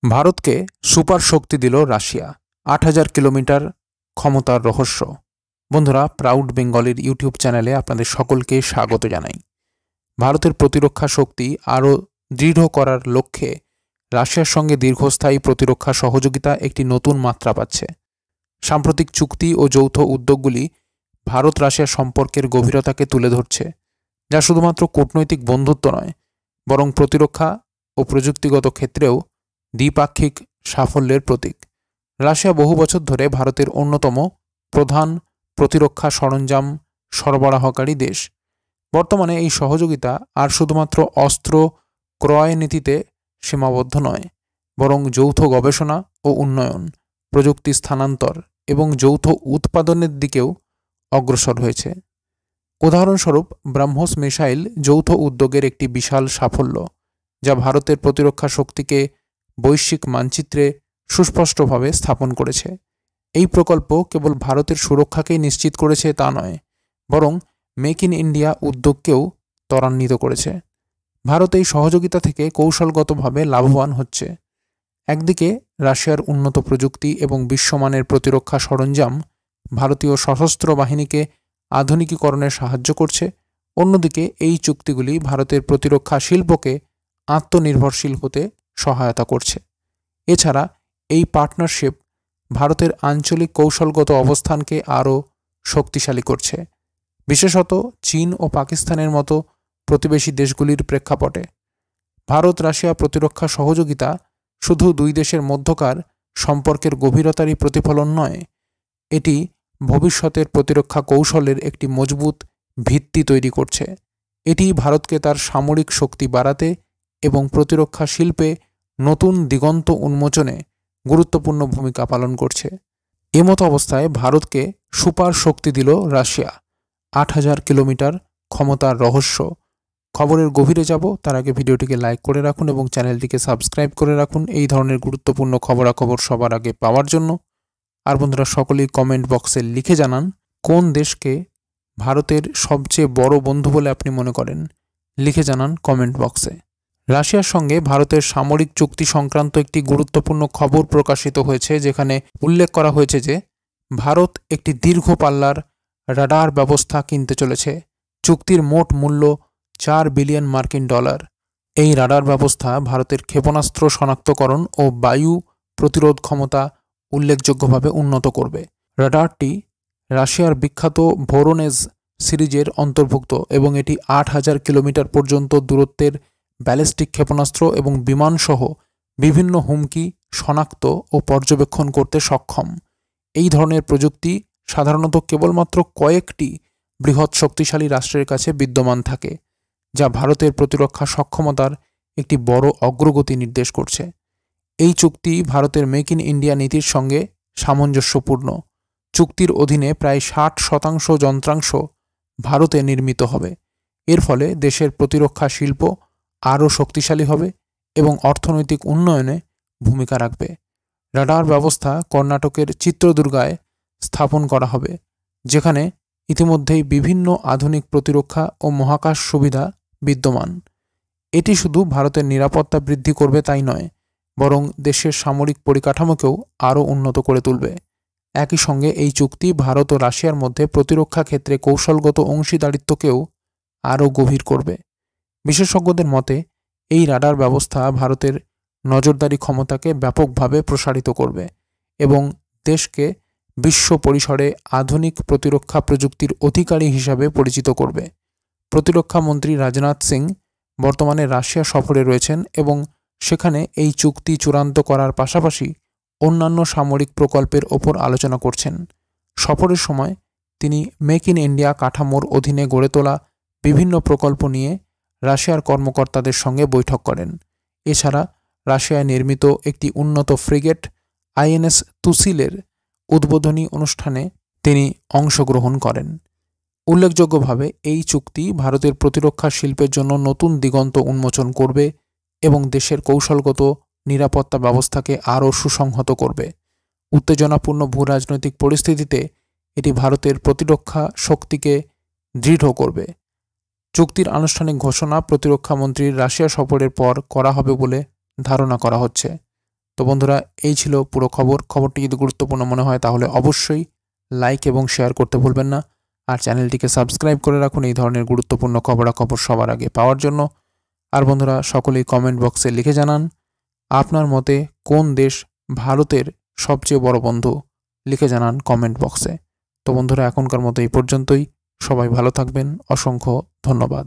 ভারতকে সুপার শক্তি দিল Russia. ৮,০০০ kilometre ক্ষমতার রহস্য। বন্ধুরা, প্রাউড বেঙ্গলের ইউটিউব চ্যানেলে আপনাদের সকলকে স্বাগত জানাই। ভারতের প্রতিরক্ষা শক্তি আরও দৃঢ় করার লক্ষ্যে রাশিয়ার সঙ্গে দীর্ঘস্থায়ী প্রতিরক্ষা সহযোগিতা একটি নতুন মাত্রা পাচ্ছে। সাম্প্রতিক চুক্তি ও যৌথ উদ্যোগগুলি ভারত রাশিয়া সম্পর্কের গভীরতাকে তুলে ধরছে, যা শুধুমাত্র কূটনৈতিক বন্ধুত্ব নয়, বরং প্রতিরক্ষা ও প্রযুক্তিগত ক্ষেত্রেও দ্বিপাক্ষিক সাফল্যের প্রতীক। রাশিয়া বহু বছর ধরে ভারতের অন্যতম প্রধান প্রতিরক্ষা সরঞ্জাম সরবরাহকারী দেশ। বর্তমানে এই সহযোগিতা আর শুধুমাত্র অস্ত্র ক্রয় নীতিতে সীমাবদ্ধ নয়, বরং যৌথ গবেষণা ও উন্নয়ন, প্রযুক্তি স্থানান্তর এবং যৌথ উৎপাদনের দিকেও অগ্রসর হয়েছে। উদাহরণস্বরূপ, ব্রাহ্মোস মিসাইল যৌথ উদ্যোগের একটি বিশাল সাফল্য, যা ভারতের প্রতিরক্ষা শক্তিকে বৈশ্বিক মানচিত্রে সুস্পষ্টভাবে স্থাপন করেছে। এই প্রকল্প কেবল ভারতের সুরক্ষাকেই নিশ্চিত করেছে তা নয়, বরং মেক ইন ইন্ডিয়া উদ্যোগকেও ত্বরান্বিত করেছে। ভারত এই সহযোগিতা থেকে কৌশলগতভাবে লাভবান হচ্ছে। একদিকে রাশিয়ার উন্নত প্রযুক্তি এবং বিশ্বমানের প্রতিরক্ষা সরঞ্জাম ভারতীয় সশস্ত্র বাহিনীকে আধুনিকীকরণে সাহায্য করছে, অন্যদিকে এই চুক্তিগুলি ভারতের প্রতিরক্ষা শিল্পকে আত্মনির্ভরশীল হতে সহায়তা করছে। এছাড়া এই পার্টনারশিপ ভারতের আঞ্চলিক কৌশলগত অবস্থানকে আরও শক্তিশালী করছে, বিশেষত চীন ও পাকিস্তানের মতো প্রতিবেশী দেশগুলির প্রেক্ষাপটে। ভারত রাশিয়া প্রতিরক্ষা সহযোগিতা শুধু দুই দেশের মধ্যকার সম্পর্কের গভীরতারই প্রতিফলন নয়, এটি ভবিষ্যতের প্রতিরক্ষা কৌশলের একটি মজবুত ভিত্তি তৈরি করছে। এটি ভারতকে তার সামরিক শক্তি বাড়াতে এবং প্রতিরক্ষা শিল্পে নতুন দিগন্ত উন্মোচনে গুরুত্বপূর্ণ ভূমিকা পালন করছে। এমতো অবস্থায় ভারতকে সুপার শক্তি দিল রাশিয়া। ৮,০০০ কিলোমিটার ক্ষমতার রহস্য। খবরের গভীরে যাব তার আগে ভিডিওটিকে লাইক করে রাখুন এবং চ্যানেলটিকে সাবস্ক্রাইব করে রাখুন এই ধরনের গুরুত্বপূর্ণ খবরাখবর সবার আগে পাওয়ার জন্য। আর বন্ধুরা, সকলেই কমেন্ট বক্সে লিখে জানান কোন দেশকে ভারতের সবচেয়ে বড় বন্ধু বলে আপনি মনে করেন। লিখে জানান কমেন্ট বক্সে। রাশিয়ার সঙ্গে ভারতের সামরিক চুক্তি সংক্রান্ত একটি গুরুত্বপূর্ণ খবর প্রকাশিত হয়েছে, যেখানে উল্লেখ করা হয়েছে যে ভারত একটি দীর্ঘ পাল্লার রাডার ব্যবস্থা কিনতে চলেছে। চুক্তির মোট মূল্য $4 বিলিয়ন। এই রাডার ব্যবস্থা ভারতের ক্ষেপণাস্ত্র শনাক্তকরণ ও বায়ু প্রতিরোধ ক্ষমতা উল্লেখযোগ্যভাবে উন্নত করবে। রাডারটি রাশিয়ার বিখ্যাত ভোরোনেজ সিরিজের অন্তর্ভুক্ত এবং এটি ৮,০০০ কিলোমিটার পর্যন্ত দূরত্বের ব্যালিস্টিক ক্ষেপণাস্ত্র এবং বিমানসহ বিভিন্ন হুমকি শনাক্ত ও পর্যবেক্ষণ করতে সক্ষম। এই ধরনের প্রযুক্তি সাধারণত কেবলমাত্র কয়েকটি বৃহৎ শক্তিশালী রাষ্ট্রের কাছে বিদ্যমান থাকে, যা ভারতের প্রতিরক্ষা সক্ষমতার একটি বড় অগ্রগতি নির্দেশ করছে। এই চুক্তি ভারতের মেক ইন ইন্ডিয়া নীতির সঙ্গে সামঞ্জস্যপূর্ণ। চুক্তির অধীনে প্রায় ৬০% যন্ত্রাংশ ভারতে নির্মিত হবে। এর ফলে দেশের প্রতিরক্ষা শিল্প আরও শক্তিশালী হবে এবং অর্থনৈতিক উন্নয়নে ভূমিকা রাখবে। রাডার ব্যবস্থা কর্ণাটকের চিত্রদুর্গায় স্থাপন করা হবে, যেখানে ইতিমধ্যেই বিভিন্ন আধুনিক প্রতিরক্ষা ও মহাকাশ সুবিধা বিদ্যমান। এটি শুধু ভারতের নিরাপত্তা বৃদ্ধি করবে তাই নয়, বরং দেশের সামরিক পরিকাঠামোকেও আরও উন্নত করে তুলবে। একই সঙ্গে এই চুক্তি ভারত ও রাশিয়ার মধ্যে প্রতিরক্ষা ক্ষেত্রে কৌশলগত অংশীদারিত্বকেও আরও গভীর করবে। বিশেষজ্ঞদের মতে এই রাডার ব্যবস্থা ভারতের নজরদারি ক্ষমতাকে ব্যাপকভাবে প্রসারিত করবে এবং দেশকে বিশ্ব পরিসরে আধুনিক প্রতিরক্ষা প্রযুক্তির অধিকারী হিসাবে পরিচিত করবে। প্রতিরক্ষা মন্ত্রী রাজনাথ সিং বর্তমানে রাশিয়া সফরে রয়েছেন এবং সেখানে এই চুক্তি চূড়ান্ত করার পাশাপাশি অন্যান্য সামরিক প্রকল্পের ওপর আলোচনা করছেন। সফরের সময় তিনি মেক ইন ইন্ডিয়া কাঠামোর অধীনে গড়ে তোলা বিভিন্ন প্রকল্প নিয়ে রাশিয়ার কর্মকর্তাদের সঙ্গে বৈঠক করেন। এছাড়া রাশিয়ায় নির্মিত একটি উন্নত ফ্রিগেট INS তুসিলের উদ্বোধনী অনুষ্ঠানে তিনি অংশগ্রহণ করেন। উল্লেখযোগ্যভাবে এই চুক্তি ভারতের প্রতিরক্ষা শিল্পের জন্য নতুন দিগন্ত উন্মোচন করবে এবং দেশের কৌশলগত নিরাপত্তা ব্যবস্থাকে আরও সুসংহত করবে। উত্তেজনাপূর্ণ ভূরাজনৈতিক পরিস্থিতিতে এটি ভারতের প্রতিরক্ষা শক্তিকে দৃঢ় করবে। চুক্তির আনুষ্ঠানিক ঘোষণা প্রতিরক্ষা মন্ত্রীর রাশিয়া সফরের পর করা হবে বলে ধারণা করা হচ্ছে। তো বন্ধুরা, এই ছিল পুরো খবরটি যদি গুরুত্বপূর্ণ মনে হয় তাহলে অবশ্যই লাইক এবং শেয়ার করতে ভুলবেন না। আর চ্যানেলটিকে সাবস্ক্রাইব করে রাখুন এই ধরনের গুরুত্বপূর্ণ খবরাখবর সবার আগে পাওয়ার জন্য। আর বন্ধুরা, সকলেই কমেন্ট বক্সে লিখে জানান আপনার মতে কোন দেশ ভারতের সবচেয়ে বড় বন্ধু, লিখে জানান কমেন্ট বক্সে। তো বন্ধুরা, এখনকার মতো এই পর্যন্তই। সবাই ভালো থাকবেন। অসংখ্য ধন্যবাদ।